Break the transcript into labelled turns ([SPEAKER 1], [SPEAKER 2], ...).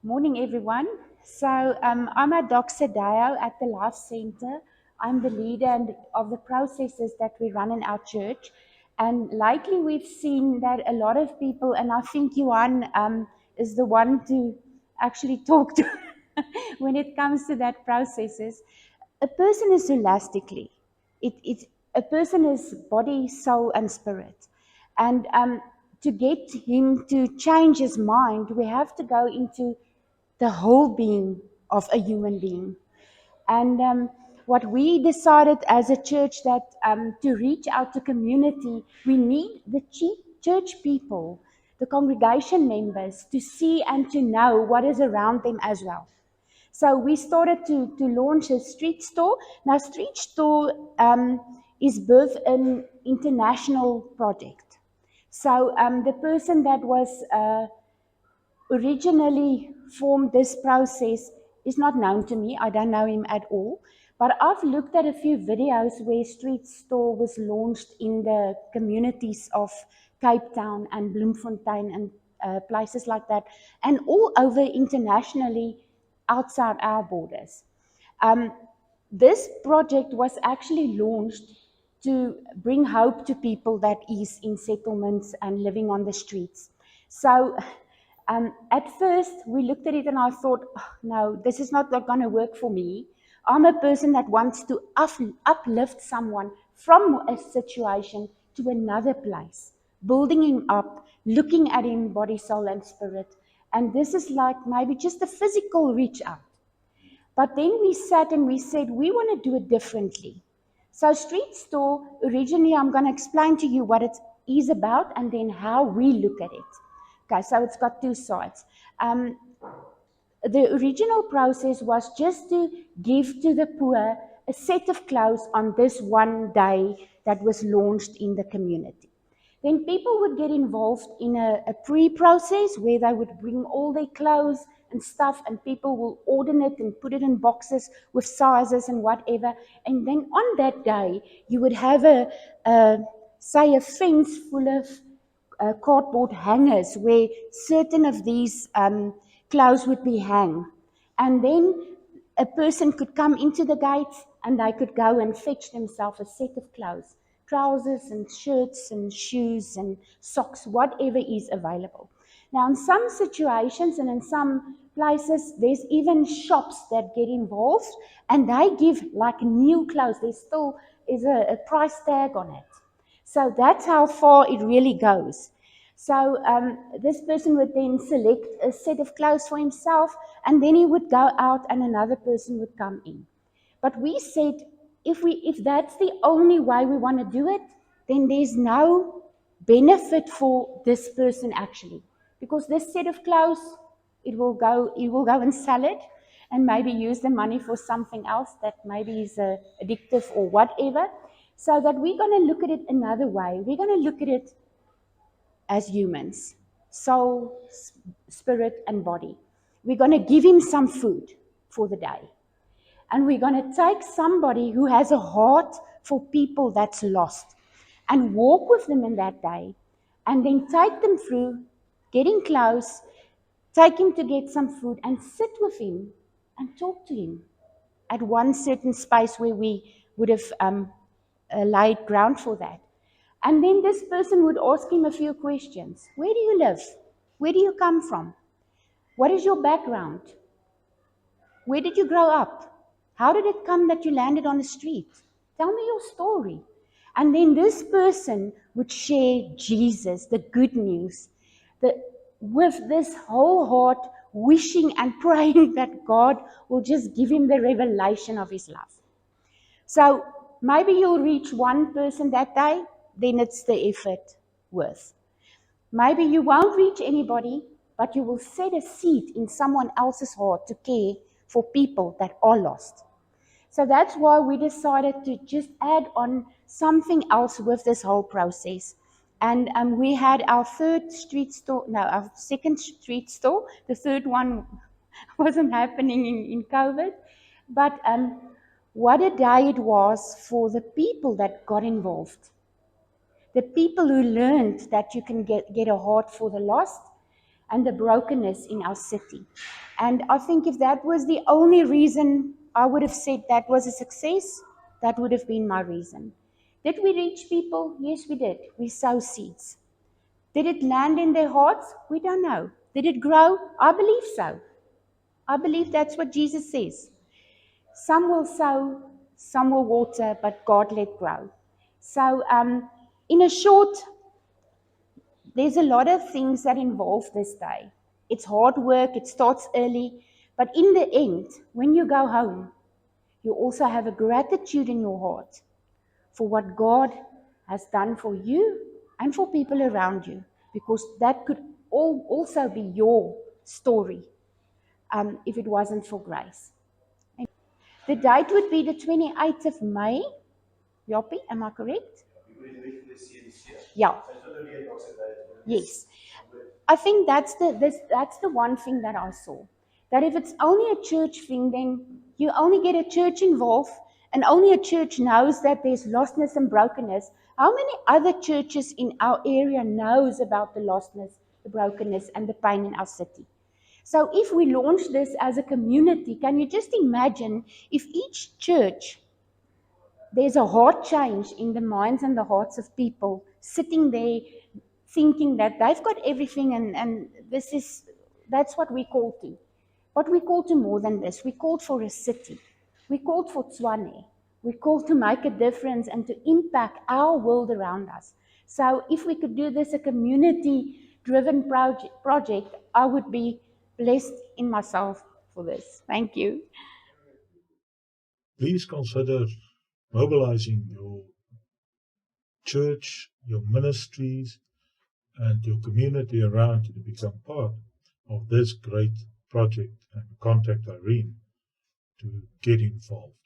[SPEAKER 1] Morning, everyone. I'm at Dr. Dio at the Life Center. I'm the leader of the processes that we run in our church. And lately, we've seen that a lot of people, and I think Yuan is the one to actually talk to when it comes to that processes. A person is holistically. A person is body, soul, and spirit. And to get him to change his mind, we have to go into the whole being of a human being. And what we decided as a church that to reach out to community, we need the church people, the congregation members, to see and to know what is around them as well. So we started to launch a street store. Now, street store is both an international project. So the person that was originally formed this process is not known to me. I don't know him at all. But I've looked at a few videos where Street Store was launched in the communities of Cape Town and Bloemfontein and places like that, and all over internationally outside our borders. Um, this project was actually launched to bring hope to people that is in settlements and living on the streets. So at first, we looked at it and I thought, oh, no, this is not going to work for me. I'm a person that wants to uplift someone from a situation to another place, building him up, looking at him, body, soul, and spirit. And this is like maybe just a physical reach out. But then we sat and we said, we want to do it differently. So, Street Store, originally, I'm going to explain to you what it is about and then how we look at it. Okay, so it's got two sides. The original process was just to give to the poor a set of clothes on this one day that was launched in the community. Then people would get involved in a pre-process where they would bring all their clothes and stuff, and people will order it and put it in boxes with sizes and whatever. And then on that day, you would have say, a fence full of cardboard hangers where certain of these clothes would be hung. And then a person could come into the gates and they could go and fetch themselves a set of clothes, trousers and shirts and shoes and socks, whatever is available. Now, in some situations and in some places, there's even shops that get involved and they give like new clothes. There still is a price tag on it. So that's how far it really goes. So this person would then select a set of clothes for himself, and then he would go out and another person would come in. But we said, if that's the only way we want to do it, then there's no benefit for this person actually. Because this set of clothes, he will go and sell it and maybe use the money for something else that maybe is addictive or whatever. So that we're going to look at it another way. We're going to look at it as humans, soul, spirit, and body. We're going to give him some food for the day. And we're going to take somebody who has a heart for people that's lost and walk with them in that day and then take them through getting close, take him to get some food and sit with him and talk to him at one certain space where we would have laid ground for that. And then this person would ask him a few questions. Where do you live? Where do you come from? What is your background? Where did you grow up? How did it come that you landed on the street? Tell me your story. And then this person would share Jesus, the good news, with this whole heart, wishing and praying that God will just give him the revelation of his love. So maybe you'll reach one person that day, then it's the effort worth. Maybe you won't reach anybody, but you will set a seed in someone else's heart to care for people that are lost. So that's why we decided to just add on something else with this whole process. And we had our our second street store. The third one wasn't happening in COVID. But what a day it was for the people that got involved. The people who learned that you can get a heart for the lost, and the brokenness in our city. And I think if that was the only reason I would have said that was a success, that would have been my reason. Did we reach people? Yes, we did. We sow seeds. Did it land in their hearts? We don't know. Did it grow? I believe so. I believe that's what Jesus says. Some will sow, some will water, but God let grow. So, in a short, there's a lot of things that involve this day. It's hard work, it starts early, but in the end, when you go home, you also have a gratitude in your heart for what God has done for you and for people around you, because that could also be your story if it wasn't for grace. The date would be the 28th of May. Joppie, am I correct? Yeah. Yes. I think that's the one thing that I saw. That if it's only a church thing, then you only get a church involved, and only a church knows that there's lostness and brokenness. How many other churches in our area knows about the lostness, the brokenness, and the pain in our city? So if we launch this as a community, can you just imagine if each church, there's a heart change in the minds and the hearts of people sitting there thinking that they've got everything, and that's what we call to. But we call to more than this. We called for a city. We called for Tswane. We called to make a difference and to impact our world around us. So if we could do this a community-driven project, I would be blessed in myself for this. Thank you.
[SPEAKER 2] Please consider mobilizing your church, your ministries, and your community around you to become part of this great project, and contact Irene to get involved.